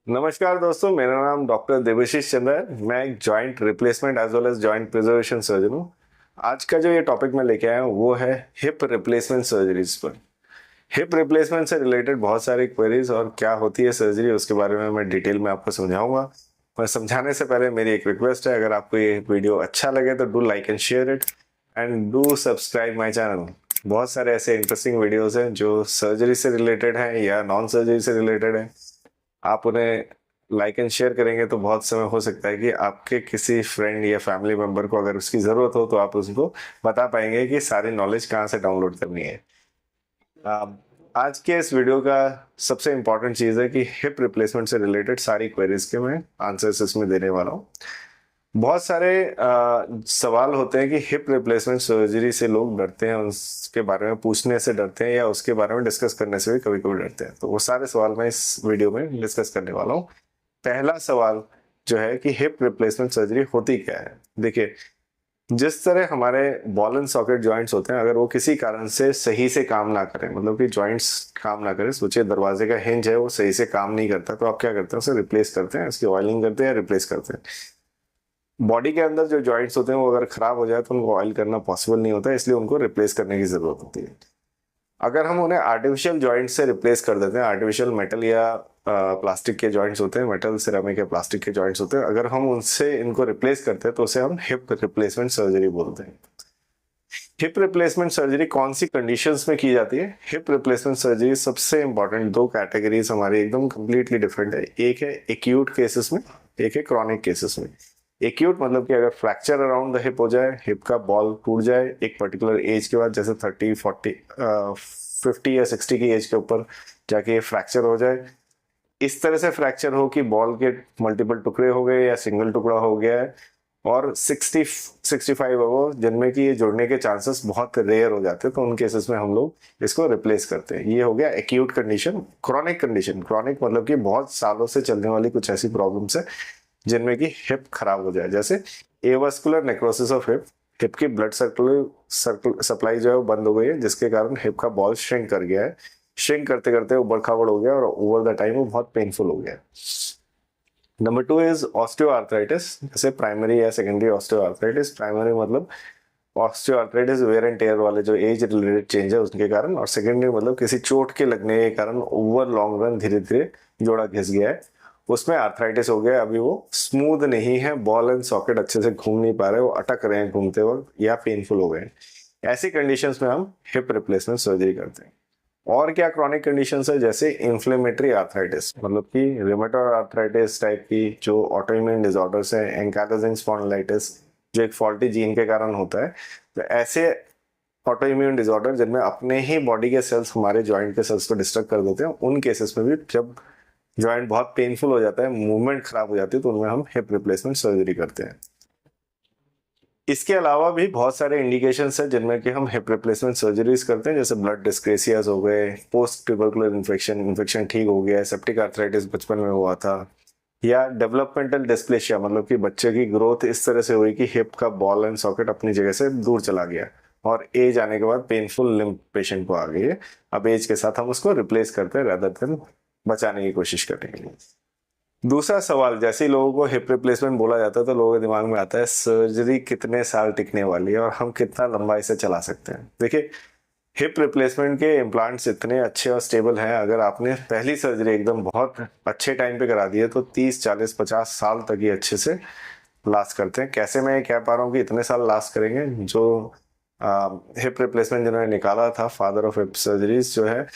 नमस्कार दोस्तों, मेरा नाम डॉक्टर देवाशीष चंद्र है। मैं एक joint replacement as well as joint preservation surgeon हूँ। आज का जो ये टॉपिक मैं लेके आया हूँ वो है हिप रिप्लेसमेंट सर्जरीज पर। हिप रिप्लेसमेंट से रिलेटेड बहुत सारी क्वेरीज और क्या होती है सर्जरी, उसके बारे में मैं डिटेल में आपको समझाऊंगा। पर समझाने से पहले मेरी एक रिक्वेस्ट है, अगर आपको ये वीडियो अच्छा लगे तो do like and share it and do subscribe my channel. बहुत सारे ऐसे इंटरेस्टिंग वीडियोस हैं जो सर्जरी से रिलेटेड हैं या नॉन सर्जरी से रिलेटेड हैं। आप उन्हें लाइक एंड शेयर करेंगे तो बहुत समय हो सकता है कि आपके किसी फ्रेंड या फैमिली मेंबर को अगर उसकी ज़रूरत हो तो आप उसको बता पाएंगे कि सारी नॉलेज कहाँ से डाउनलोड करनी है। आज के इस वीडियो का सबसे इम्पोर्टेंट चीज़ है कि हिप रिप्लेसमेंट से रिलेटेड सारी क्वेरीज के मैं आंसर्स इसमें देने वाला हूँ। बहुत सारे सवाल होते हैं कि हिप रिप्लेसमेंट सर्जरी से लोग डरते हैं, उसके बारे में पूछने से डरते हैं या उसके बारे में डिस्कस करने से भी कभी कभी डरते हैं। तो वो सारे सवाल मैं इस वीडियो में डिस्कस करने वाला हूँ। पहला सवाल जो है कि हिप रिप्लेसमेंट सर्जरी होती क्या है। देखिए, जिस तरह हमारे बॉल एंड सॉकेट जॉइंट्स होते हैं, अगर वो किसी कारण से सही से काम ना करें, मतलब कि जॉइंट्स काम ना करें, सोचिए दरवाजे का हिंज है वो सही से काम नहीं करता, तो आप क्या करते हैं, उसे रिप्लेस करते हैं, उसकी ऑयलिंग करते हैं या रिप्लेस करते हैं। बॉडी के अंदर जो जॉइंट्स होते हैं वो अगर खराब हो जाए तो उनको ऑयल करना पॉसिबल नहीं होता, इसलिए उनको रिप्लेस करने की जरूरत होती है। अगर हम उन्हें आर्टिफिशियल जॉइंट से रिप्लेस कर देते हैं, आर्टिफिशियल मेटल या प्लास्टिक के जॉइंट्स होते हैं, मेटल सिरेमिक या प्लास्टिक के जॉइंट्स होते हैं, अगर हम उनसे इनको रिप्लेस करते हैं तो उसे हम हिप रिप्लेसमेंट सर्जरी बोलते हैं। हिप रिप्लेसमेंट सर्जरी कौन सी कंडीशंस में की जाती है? हिप रिप्लेसमेंट सर्जरी सबसे इंपॉर्टेंट दो कैटेगरीज हमारी एकदम कंप्लीटली डिफरेंट है। एक है एक्यूट केसेस में, एक है क्रॉनिक केसेस में। एक्यूट मतलब कि अगर फ्रैक्चर अराउंड द हिप हो जाए, हिप का बॉल टूट जाए एक पर्टिकुलर एज के बाद, जैसे 30, 40, 50 या 60 की एज के ऊपर जाके ये फ्रैक्चर हो जाए। इस तरह से फ्रैक्चर हो कि बॉल के मल्टीपल टुकड़े हो गए या सिंगल टुकड़ा हो गया है, और 65 हो जिनमें कि ये जुड़ने के चांसेस बहुत रेयर हो जाते हैं, तो उन केसेस में हम लोग इसको रिप्लेस करते हैं। ये हो गया acute condition. Chronic condition, chronic मतलब कि बहुत सालों से चलने वाली कुछ ऐसी प्रॉब्लम्स है जिनमें कि हिप खराब हो जाए, जैसे avascular necrosis of hip. Hip की ब्लड सर्कुलर सप्लाई जो है वो बंद हो गई है, जिसके कारण हिप का बॉल श्रिंक कर गया है। श्रिंक करते करते उबड़ खाबड़ हो गया और ओवर द टाइम वो बहुत पेनफुल हो गया है। नंबर 2 इज ऑस्टियोआर्थराइटिस, जैसे प्राइमरी या सेकेंडरी ऑस्टियोआर्थराइटिस। प्राइमरी मतलब ऑस्टियोआर्थराइटिस वेयर एंड टेयर वाले जो एज रिलेटेड चेंज है उसके कारण, और सेकेंडरी मतलब किसी चोट के लगने के कारण ओवर लॉन्ग रन धीरे धीरे जोड़ा घिस गया है, उसमें आर्थराइटिस हो गया। अभी वो स्मूथ नहीं है, बॉल एंड सॉकेट अच्छे से घूम नहीं पा रहे, वो अटक रहे हैं घूमते वक्त या पेनफुल हो गए। ऐसी कंडीशंस में हम हिप रिप्लेसमेंट सर्जरी करते हैं। और क्या क्रॉनिक कंडीशंस है, जैसे इन्फ्लेमेटरी आर्थराइटिस, मतलब कि रिमेटॉइड आर्थराइटिस टाइप की जो ऑटोइम्यून डिसऑर्डर्स है, एंकाइलोजिंग स्पॉन्डिलाइटिस जो एक फॉल्टी जीन के कारण होता है। तो ऐसे ऑटोइम्यून डिसऑर्डर जिनमें अपने ही बॉडी के सेल्स हमारे जॉइंट के सेल्स को डिस्टर्ब कर देते हैं, उन केसेस में भी जब जॉइंट बहुत पेनफुल हो जाता है, मूवमेंट खराब हो जाती है, तो उनमें हम हिप रिप्लेसमेंट सर्जरी करते हैं। इसके अलावा भी बहुत सारे इंडिकेशंस हैं जिनमें कि हम हिप रिप्लेसमेंट सर्जरीज करते हैं, जैसे ब्लड डिस्क्रेसियाज हो गए, पोस्ट ट्यूबरकुलर इन्फेक्शन ठीक हो गया है, सेप्टिक आर्थराइटिस बचपन में हुआ था, या डेवलपमेंटल डिस्प्लेशिया मतलब कि बच्चे की ग्रोथ इस तरह से हुई कि हिप का बॉल एंड सॉकेट अपनी जगह से दूर चला गया और एज आने के बाद पेनफुल लिम्प पेशेंट को आ गई है। अब एज के साथ हम उसको रिप्लेस करते हैं रादर देन बचाने की कोशिश करेंगे। दूसरा सवाल, जैसे ही लोगों को हिप रिप्लेसमेंट बोला जाता है तो लोगों के दिमाग में आता है सर्जरी कितने साल टिकने वाली है और हम कितना लंबा इसे चला सकते हैं। देखिए, हिप रिप्लेसमेंट के इम्प्लांट्स इतने अच्छे और स्टेबल हैं, अगर आपने पहली सर्जरी एकदम बहुत अच्छे टाइम पे करा दी है तो 30, 40, 50 साल तक ये अच्छे से लास्ट करते हैं। कैसे मैं कह पा रहा हूँ कि इतने साल लास्ट करेंगे? जो हिप रिप्लेसमेंट जिन्होंने निकाला था, फादर ऑफ हिप सर्जरीज जो है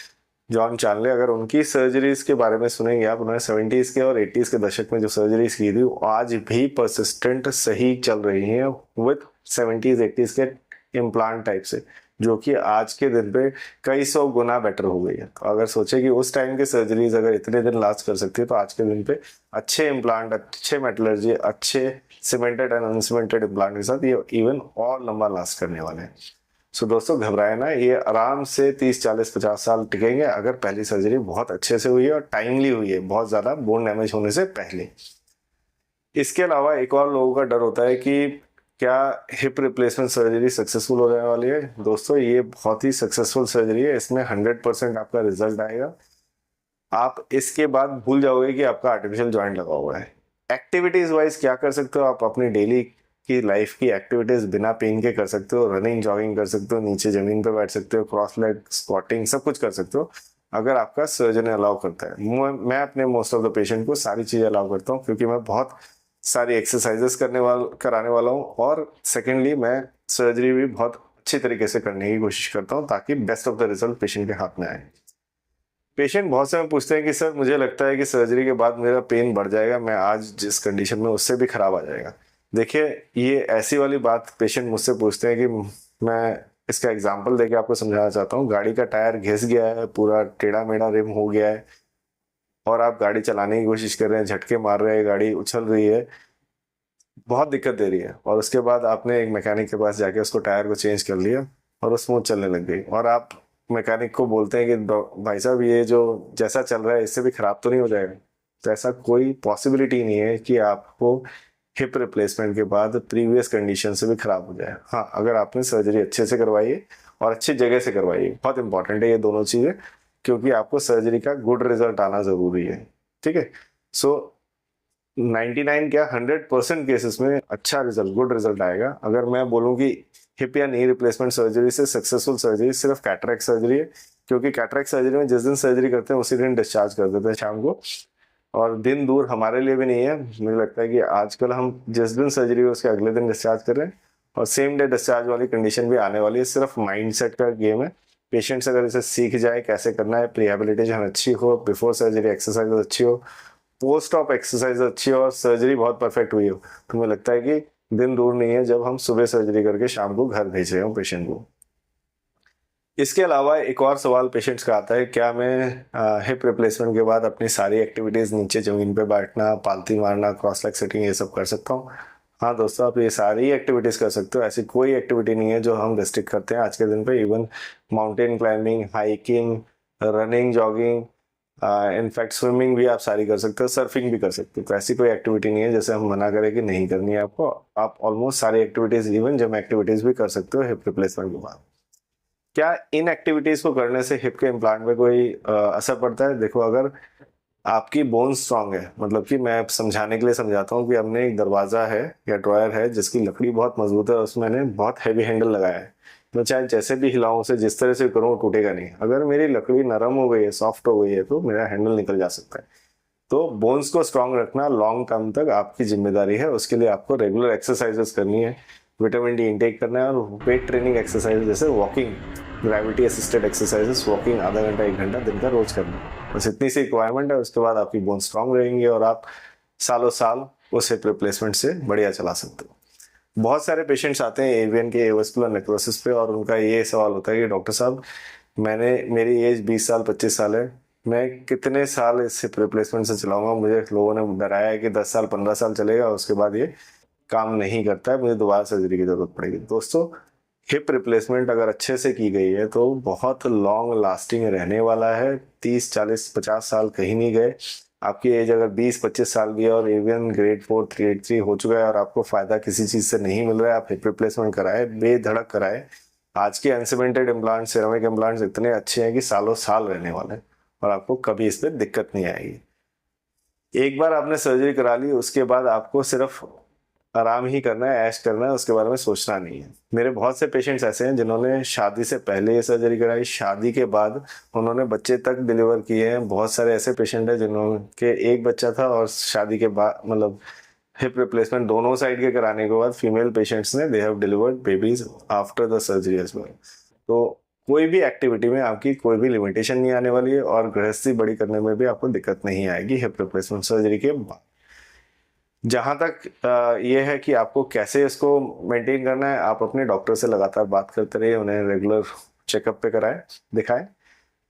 जॉन चार्ले, अगर उनकी सर्जरीज के बारे में सुनेंगे आप, उन्होंने 70s के और 80s के दशक में जो सर्जरीज की थी वो आज भी परसिस्टेंट सही चल रही हैं विद 70s 80s के इम्प्लांट टाइप से, जो कि आज के दिन पे कई सौ गुना बेटर हो गई है। तो अगर सोचे कि उस टाइम की सर्जरीज अगर इतने दिन लास्ट कर सकती है, तो आज के दिन पे अच्छे इम्प्लांट, अच्छे मेटलर्जी, अच्छे सीमेंटेड एंड अनसीमेंटेड इम्प्लांट के साथ ये इवन और लंबा लास्ट करने वाले हैं। सो दोस्तों घबराए ना, ये आराम से 30, 40, 50 साल टिकेंगे अगर पहली सर्जरी बहुत अच्छे से हुई है और टाइमली हुई है, बहुत ज़्यादा बोन डैमेज होने से पहले। इसके अलावा एक और लोगों का डर होता है कि क्या हिप रिप्लेसमेंट सर्जरी सक्सेसफुल हो जाने वाली है। दोस्तों ये बहुत ही सक्सेसफुल सर्जरी है, इसमें 100% आपका रिजल्ट आएगा। आप इसके बाद भूल जाओगे कि आपका आर्टिफिशियल जॉइंट लगा हुआ है। एक्टिविटीज वाइज क्या कर सकते हो, आप अपनी डेली की लाइफ की एक्टिविटीज बिना पेन के कर सकते हो। रनिंग जॉगिंग कर सकते हो, नीचे जमीन पे बैठ सकते हो, क्रॉस लेग स्क्वाटिंग सब कुछ कर सकते हो अगर आपका सर्जन अलाउ करता है। मैं अपने मोस्ट ऑफ द पेशेंट को सारी चीज़ें अलाउ करता हूँ, क्योंकि मैं बहुत सारी एक्सरसाइजेस कराने वाला हूँ, और सेकेंडली मैं सर्जरी भी बहुत अच्छी तरीके से करने की कोशिश करता हूँ ताकि best of the result patient के हाथ में आए। पेशेंट बहुत समय पूछते हैं कि सर मुझे लगता है कि सर्जरी के बाद मेरा पेन बढ़ जाएगा, मैं आज जिस कंडीशन में उससे भी खराब आ जाएगा। देखिए, ये ऐसी वाली बात पेशेंट मुझसे पूछते हैं कि मैं इसका एग्जांपल देके आपको समझाना चाहता हूँ। गाड़ी का टायर घिस गया है, पूरा टेढ़ा मेढ़ा रिम हो गया है, और आप गाड़ी चलाने की कोशिश कर रहे हैं, झटके मार रहे हैं, गाड़ी उछल रही है, बहुत दिक्कत दे रही है, और उसके बाद आपने एक मैकेनिक के पास जाके उसको टायर को चेंज कर लिया और वो स्मूथ चलने लग गई, और आप मैकेनिक को बोलते हैं कि भाई साहब ये जो जैसा चल रहा है इससे भी खराब तो नहीं हो जाएगा। तो ऐसा कोई पॉसिबिलिटी नहीं है कि आपको हिप रिप्लेसमेंट के बाद प्रीवियस कंडीशन से भी खराब हो जाए। हाँ, अगर आपने सर्जरी अच्छे से करवाई है और अच्छी जगह से करवाई है, बहुत इंपॉर्टेंट है ये दोनों चीज़ें, क्योंकि आपको सर्जरी का गुड रिजल्ट आना ज़रूरी है। ठीक है, सो 99 क्या 100% केसेस में अच्छा रिजल्ट, गुड रिजल्ट आएगा। अगर मैं बोलूँ कि हिप या नी रिप्लेसमेंट सर्जरी से सक्सेसफुल सर्जरी सिर्फ कैटरेक्ट सर्जरी है, क्योंकि कैटरेक्ट सर्जरी में जिस दिन सर्जरी करते हैं उसी दिन डिस्चार्ज कर देते हैं शाम को, और दिन दूर हमारे लिए भी नहीं है। मुझे लगता है कि आजकल हम जिस दिन सर्जरी हो उसके अगले दिन डिस्चार्ज कर रहे हैं, और सेम डे डिस्चार्ज वाली कंडीशन भी आने वाली है। सिर्फ माइंडसेट का गेम है। पेशेंट्स अगर इसे सीख जाए कैसे करना है, रिहेबिलिटेशन अच्छी हो, बिफोर सर्जरी एक्सरसाइज अच्छी हो, पोस्ट ऑप एक्सरसाइज अच्छी हो, और सर्जरी बहुत परफेक्ट हुई हो, तो मुझे लगता है कि दिन दूर नहीं है जब हम सुबह सर्जरी करके शाम को घर भेज रहे हो पेशेंट को। इसके अलावा एक और सवाल पेशेंट्स का आता है, क्या मैं हिप रिप्लेसमेंट के बाद अपनी सारी एक्टिविटीज़, नीचे ज़मीन पे बैठना, पालती मारना, क्रॉस लेग सेटिंग, ये सब कर सकता हूँ? हाँ दोस्तों, आप ये सारी एक्टिविटीज़ कर सकते हो। ऐसी कोई एक्टिविटी नहीं है जो हम रिस्ट्रिक्ट करते हैं आज के दिन पे। Even mountain climbing, hiking, running, jogging, in fact swimming भी आप सारी कर सकते हो, सर्फिंग भी कर सकते हो। तो ऐसी कोई एक्टिविटी नहीं है जैसे हम मना करें कि नहीं करनी है आपको। आप ऑलमोस्ट सारी एक्टिविटीज़, इवन जिम एक्टिविटीज़ भी कर सकते हो हिप रिप्लेसमेंट के बाद। क्या इन एक्टिविटीज को करने से हिप के इम्प्लांट में कोई असर पड़ता है? देखो, अगर आपकी बोन स्ट्रांग है, मतलब कि मैं समझाने के लिए समझाता हूँ कि हमने एक दरवाजा है या ड्रॉयर है जिसकी लकड़ी बहुत मजबूत है, उसमें मैंने बहुत हैवी हैंडल लगाया है, मैं चाहे जैसे भी हिलाऊं उसे, जिस तरह से करूँ, वो टूटेगा नहीं। अगर मेरी लकड़ी नरम हो गई है, सॉफ्ट हो गई है, तो मेरा हैंडल निकल जा सकता है। तो बोन्स को स्ट्रांग रखना लॉन्ग टर्म तक आपकी जिम्मेदारी है। उसके लिए आपको रेगुलर एक्सरसाइजेस करनी है, विटामिन डी इंटेक करना है, और वेट ट्रेनिंग एक्सरसाइज जैसे walking, gravity assisted exercises, walking आधा घंटा 1 घंटा दिन का रोज करना है। बस इतनी सी रिक्वायरमेंट है। उसके बाद आपकी बोन स्ट्रांग रहेंगे और आप सालों साल उस हिप रिप्लेसमेंट से बढ़िया चला सकते हो। बहुत सारे पेशेंट्स आते हैं एवियन के एवस्कुलर नेक्रोसिस पे, और उनका ये सवाल होता है कि डॉक्टर साहब, मेरी एज 20 साल 25 साल है, मैं कितने साल इस हिप रिप्लेसमेंट से चलाऊंगा? मुझे लोगों ने डराया है कि 10 साल 15 साल चलेगा, उसके बाद ये काम नहीं करता है, मुझे दोबारा सर्जरी की जरूरत पड़ेगी। दोस्तों, हिप रिप्लेसमेंट अगर अच्छे से की गई है तो बहुत लॉन्ग लास्टिंग रहने वाला है। 30 40 50 साल कहीं नहीं गए। आपकी एज अगर 20 25 साल भी है और इवन ग्रेड 4 383 हो चुका है और आपको फायदा किसी चीज से नहीं मिल रहा है, आप हिप रिप्लेसमेंट कराए, बेधड़क कराए। आज के अनसीमेंटेड इम्प्लांट, सिरेमिक इम्प्लांट्स इतने अच्छे हैं कि सालों साल रहने वाले हैं, और आपको कभी इस पर दिक्कत नहीं आएगी। एक बार आपने सर्जरी करा ली, उसके बाद आपको सिर्फ आराम ही करना है, ऐश करना है, उसके बारे में सोचना नहीं है। मेरे बहुत से पेशेंट्स ऐसे हैं जिन्होंने शादी से पहले ये सर्जरी कराई, शादी के बाद उन्होंने बच्चे तक डिलीवर किए हैं। बहुत सारे ऐसे पेशेंट हैं जिन्होंने एक बच्चा था और शादी के बाद, मतलब हिप रिप्लेसमेंट दोनों साइड के कराने के बाद, फीमेल पेशेंट्स ने they have delivered babies after the surgery as well. तो कोई भी एक्टिविटी में आपकी कोई भी लिमिटेशन नहीं आने वाली है, और गृहस्थी बड़ी करने में भी आपको दिक्कत नहीं आएगी हिप रिप्लेसमेंट सर्जरी के बाद। जहां तक ये है कि आपको कैसे इसको मेंटेन करना है, आप अपने डॉक्टर से लगातार बात करते रहिए, उन्हें रेगुलर चेकअप पे कराएं, दिखाएं।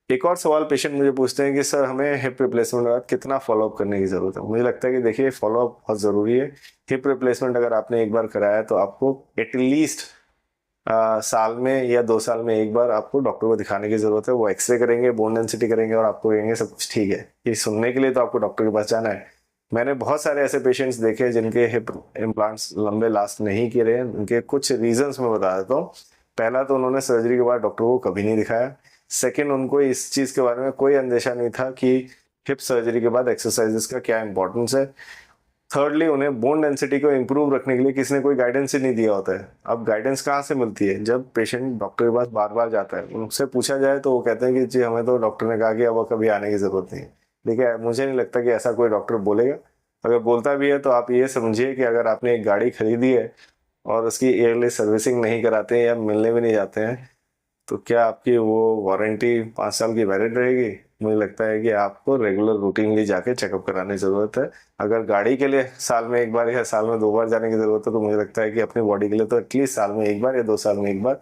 एक और सवाल पेशेंट मुझे पूछते हैं कि सर, हमें हिप रिप्लेसमेंट के बाद कितना फॉलोअप करने की जरूरत है? मुझे लगता है कि देखिए, फॉलोअप बहुत जरूरी है। हिप रिप्लेसमेंट अगर आपने एक बार कराया तो आपको एटलीस्ट साल में या 2 साल में एक बार आपको डॉक्टर को दिखाने की जरूरत है। वो एक्सरे करेंगे, बोन डेंसिटी करेंगे, और आपको कहेंगे सब कुछ ठीक है। ये सुनने के लिए तो आपको डॉक्टर के पास जाना है। मैंने बहुत सारे ऐसे पेशेंट्स देखे जिनके हिप इम्प्लांट्स लंबे लास्ट नहीं किए रहे। उनके कुछ रीजंस मैं बता देता हूँ। पहला तो उन्होंने सर्जरी के बाद डॉक्टर को कभी नहीं दिखाया। सेकंड, उनको इस चीज़ के बारे में कोई अंदेशा नहीं था कि हिप सर्जरी के बाद एक्सरसाइजेस का क्या इंपॉर्टेंस है। थर्डली, उन्हें बोन डेंसिटी को इम्प्रूव रखने के लिए किसी ने कोई गाइडेंस ही नहीं दिया होता है। अब गाइडेंस कहाँ से मिलती है? जब पेशेंट डॉक्टर के पास बार बार जाता है, उनसे पूछा जाए तो वो कहते हैं कि जी हमें तो डॉक्टर ने कहा कि अब कभी आने की ज़रूरत नहीं है। देखिए, मुझे नहीं लगता कि ऐसा कोई डॉक्टर बोलेगा। अगर बोलता भी है तो आप ये समझिए कि अगर आपने एक गाड़ी खरीदी है और उसकी ईयरली सर्विसिंग नहीं कराते हैं या मिलने भी नहीं जाते हैं, तो क्या आपकी वो वारंटी 5 साल की वैलिड रहेगी? मुझे लगता है कि आपको रेगुलर रूटीनली जाके चेकअप कराने की ज़रूरत है। अगर गाड़ी के लिए साल में एक बार या साल में 2 बार जाने की ज़रूरत है, तो मुझे लगता है कि अपनी बॉडी के लिए तो एटलीस्ट साल में एक बार या 2 साल में एक बार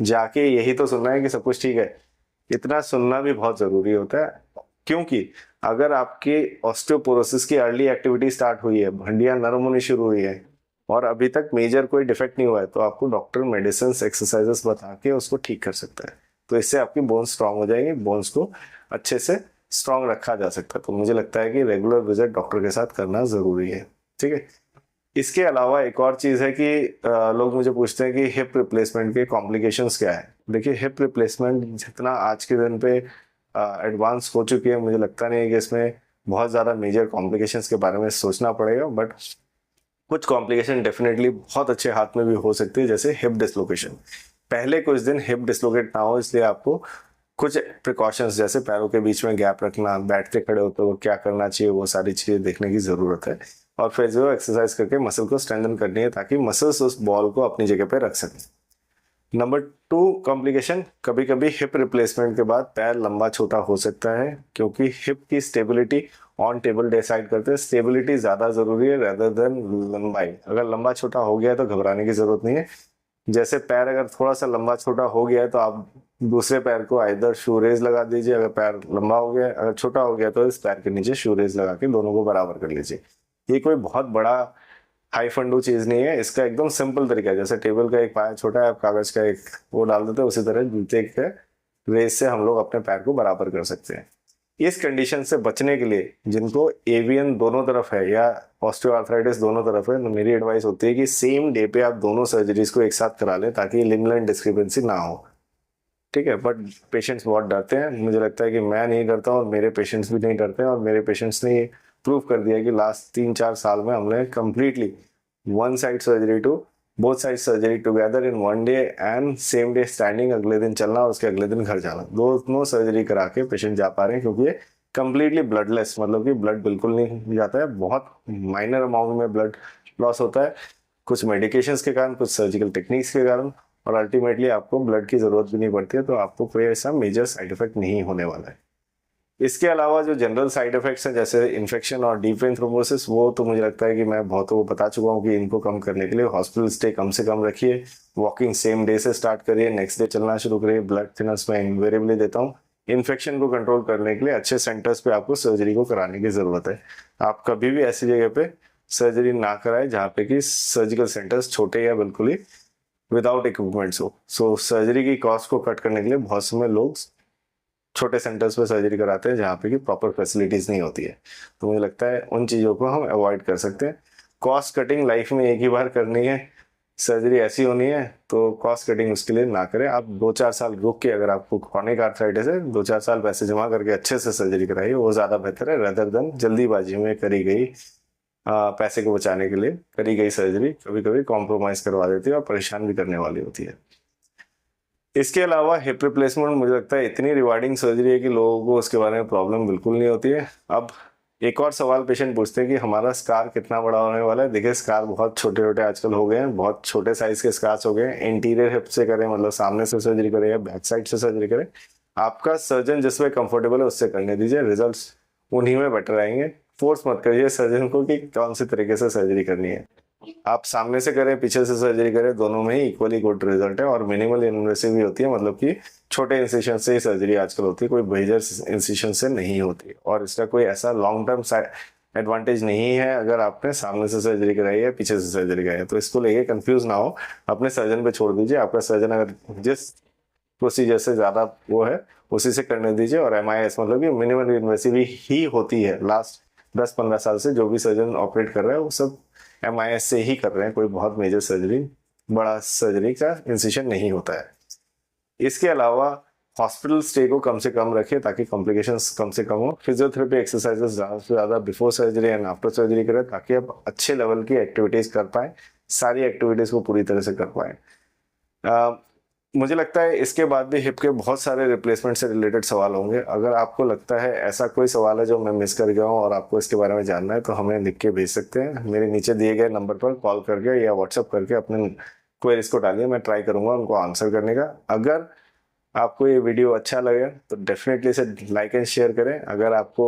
जाके यही तो सुनना है कि सब कुछ ठीक है। इतना सुनना भी बहुत ज़रूरी होता है, क्योंकि अगर आपकी ऑस्टियोपोरोसिस की अर्ली एक्टिविटी स्टार्ट हुई है, हड्डियां नरम होनी शुरू हुई है और अभी तक मेजर कोई डिफेक्ट नहीं हुआ है, तो आपको डॉक्टर मेडिसिन एक्सरसाइजेस बता के उसको ठीक कर सकता है। तो इससे आपकी बोन्स स्ट्रांग हो जाएंगे, बोन्स को अच्छे से स्ट्रांग रखा जा सकता है। तो मुझे लगता है कि रेगुलर विजिट डॉक्टर के साथ करना ज़रूरी है। ठीक है। इसके अलावा एक और चीज़ है कि लोग मुझे पूछते हैं कि हिप रिप्लेसमेंट के कॉम्प्लिकेशंस क्या है। देखिए, हिप रिप्लेसमेंट जितना आज के दिन पे एडवांस हो चुकी है, मुझे लगता नहीं है कि इसमें बहुत ज़्यादा मेजर कॉम्प्लिकेशंस के बारे में सोचना पड़ेगा। बट कुछ कॉम्प्लिकेशन डेफिनेटली बहुत अच्छे हाथ में भी हो सकती है, जैसे हिप डिसलोकेशन। पहले कुछ दिन हिप डिसलोकेट ना हो, इसलिए आपको कुछ प्रिकॉशंस जैसे पैरों के बीच में गैप रखना, बैठते खड़े होते हुए क्या करना चाहिए, वो सारी चीज़ें देखने की ज़रूरत है। और फिर जो एक्सरसाइज करके मसल को स्ट्रेंथन करनी है, ताकि मसल्स उस बॉल को अपनी जगह पे रख सकें। नंबर 2 कॉम्प्लिकेशन, कभी कभी हिप रिप्लेसमेंट के बाद पैर लंबा छोटा हो सकता है, क्योंकि हिप की स्टेबिलिटी ऑन टेबल डिसाइड करते हैं। स्टेबिलिटी ज़्यादा ज़रूरी है रेदर देन लंबाई। अगर लंबा छोटा हो गया है तो घबराने की ज़रूरत नहीं है। जैसे पैर अगर थोड़ा सा लंबा छोटा हो गया है तो आप दूसरे पैर को आइदर शू रेज लगा दीजिए। अगर पैर लंबा हो गया, अगर छोटा हो गया तो इस पैर के नीचे शू रेज लगा के दोनों को बराबर कर लीजिए। ये कोई बहुत बड़ा हाई फंडू चीज नहीं है, इसका एकदम सिंपल तरीका है। जैसे टेबल का एक पाया छोटा है, आप कागज का एक वो डाल देते हैं, उसी तरह जूते के रेस से हम लोग अपने पैर को बराबर कर सकते हैं। इस कंडीशन से बचने के लिए जिनको एवियन दोनों तरफ है या ऑस्टियोआर्थराइटिस दोनों तरफ है, तो मेरी एडवाइस होती है कि सेम डे पे आप दोनों सर्जरीज को एक साथ करा लें, ताकि लिमिट डिस्क्रिपेंसी ना हो। ठीक है। बट पेशेंट्स बहुत डरते हैं। मुझे लगता है कि मैं नहीं डरता और मेरे पेशेंट्स भी नहीं डरते हैं, और मेरे पेशेंट्स ने प्रूव कर दिया कि लास्ट 3-4 साल में हमने completely one side surgery to both side surgery together in one day and same day standing, अगले दिन चलना और उसके अगले दिन घर जाना, दोनों सर्जरी करा के पेशेंट जा पा रहे हैं, क्योंकि ये कम्प्लीटली ब्लडलेस, मतलब कि ब्लड बिल्कुल नहीं जाता है। बहुत माइनर अमाउंट में ब्लड लॉस होता है, कुछ मेडिकेशंस के कारण, कुछ सर्जिकल टेक्निक्स के कारण, और अल्टीमेटली आपको ब्लड की ज़रूरत भी नहीं पड़ती है। तो आपको कोई ऐसा मेजर साइड इफेक्ट नहीं होने वाला है। इसके अलावा जो जनरल साइड इफेक्ट्स हैं, जैसे इन्फेक्शन और डीप वेन थ्रोम्बोसिस, वो तो मुझे लगता है कि मैं बहुतों को बता चुका हूँ कि इनको कम करने के लिए हॉस्पिटल स्टे कम से कम रखिए, वॉकिंग सेम डे से स्टार्ट करिए, नेक्स्ट डे चलना शुरू करिए। ब्लड थिनर्स मैं इन्वेरिएबली देता हूँ। इन्फेक्शन को कंट्रोल करने के लिए अच्छे सेंटर्स पे आपको सर्जरी को कराने की ज़रूरत है। आप कभी भी ऐसी जगह पे सर्जरी ना कराएं जहाँ पे कि सर्जिकल सेंटर्स छोटे या बिल्कुल ही विदाउट इक्विपमेंट्स हो। सो सर्जरी की कॉस्ट को कट करने के लिए बहुत समय लोग छोटे सेंटर्स पे सर्जरी कराते हैं, जहाँ पे कि प्रॉपर फैसिलिटीज़ नहीं होती है। तो मुझे लगता है उन चीज़ों को हम अवॉइड कर सकते हैं। कॉस्ट कटिंग लाइफ में एक ही बार करनी है, सर्जरी ऐसी होनी है, तो कॉस्ट कटिंग उसके लिए ना करें। आप 2-4 साल रुक के, अगर आपको क्रॉनिक आर्थराइटिस है, 2-4 साल पैसे जमा करके अच्छे से सर्जरी कराइए, वो ज़्यादा बेहतर है रेदर देन जल्दीबाजी में करी गई पैसे को बचाने के लिए करी गई सर्जरी कभी कभी कॉम्प्रोमाइज करवा देती है और परेशान भी करने वाली होती है। इसके अलावा हिप रिप्लेसमेंट मुझे लगता है इतनी रिवार्डिंग सर्जरी है कि लोगों को उसके बारे में प्रॉब्लम बिल्कुल नहीं होती है। अब एक और सवाल पेशेंट पूछते हैं कि हमारा स्कार कितना बड़ा होने वाला है। देखिए, स्कार बहुत छोटे छोटे आजकल हो गए हैं, बहुत छोटे साइज के स्कार्स हो गए हैं। इंटीरियर हिप से करें, मतलब सामने से सर्जरी करें या बैक साइड से सर्जरी करें, आपका सर्जन जिसमें कंफर्टेबल है उससे करने दीजिए, रिजल्ट्स उन्हीं में बेटर आएंगे। फोर्स मत करिए सर्जन को कि कौन सी तरीके से सर्जरी करनी है। आप सामने से करें, पीछे से सर्जरी करें, दोनों में ही इक्वली गुड रिजल्ट है, और मिनिमल इन्वेसिव भी होती है, मतलब कि छोटे इंसिशन से ही सर्जरी आजकल होती है, कोई मेजर इंसिशन से नहीं होती। और इसका कोई ऐसा लॉन्ग टर्म एडवांटेज नहीं है अगर आपने सामने से सर्जरी कराई है, पीछे से सर्जरी कराई है। तो इसको लेके कंफ्यूज ना हो, अपने सर्जन पे छोड़ दीजिए। आपका सर्जन अगर जिस प्रोसीजर से ज़्यादा वो है उसी से करने दीजिए। और MIS मतलब कि मिनिमल इन्वेसिव ही होती है। लास्ट 10-15 साल से जो भी सर्जन ऑपरेट कर रहे हैं वो सब MIS से ही कर रहे हैं, कोई बहुत मेजर सर्जरी, बड़ा सर्जरी का इंसिशन नहीं होता है। इसके अलावा हॉस्पिटल स्टे को कम से कम रखें ताकि कॉम्प्लिकेशंस कम से कम हो। फिजियोथेरेपी एक्सरसाइजेस ज़्यादा से ज़्यादा before surgery and after surgery करें ताकि आप अच्छे लेवल की एक्टिविटीज़ कर पाएँ, सारी एक्टिविटीज़ को पूरी तरह से कर पाएँ। मुझे लगता है इसके बाद भी हिप के बहुत सारे रिप्लेसमेंट से रिलेटेड सवाल होंगे। अगर आपको लगता है ऐसा कोई सवाल है जो मैं मिस कर गया हूँ और आपको इसके बारे में जानना है तो हमें लिख के भेज सकते हैं। मेरे नीचे दिए गए नंबर पर कॉल करके या व्हाट्सएप करके अपने क्वेरीज को डालिए, मैं ट्राई करूँगा उनको आंसर करने का। अगर आपको ये वीडियो अच्छा लगे तो डेफिनेटली इसे लाइक एंड शेयर करें। अगर आपको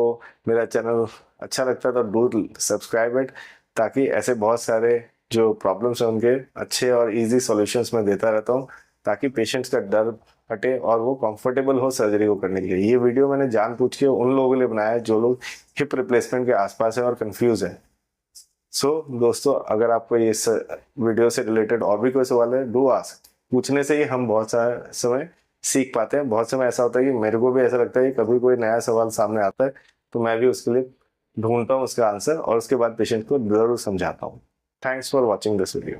मेरा चैनल अच्छा लगता है तो डू सब्सक्राइब इट, ताकि ऐसे बहुत सारे जो प्रॉब्लम्स हैं उनके अच्छे और इजी सॉल्यूशंस मैं देता रहता हूँ, ताकि पेशेंट्स का डर हटे और वो कंफर्टेबल हो सर्जरी को करने के लिए। ये वीडियो मैंने जानबूझ के उन लोगों के लिए बनाया है जो लोग हिप रिप्लेसमेंट के आसपास है और कंफ्यूज है। दोस्तों, अगर आपको ये वीडियो से रिलेटेड और भी कोई सवाल है, डू आस्क। पूछने से ही हम बहुत सारे समय सीख पाते हैं। बहुत समय ऐसा होता है कि मेरे को भी ऐसा लगता है कि कभी कोई नया सवाल सामने आता है तो मैं भी उसके लिए ढूंढता हूँ उसका आंसर और उसके बाद पेशेंट को जरूर समझाता हूँ। Thanks for watching this video.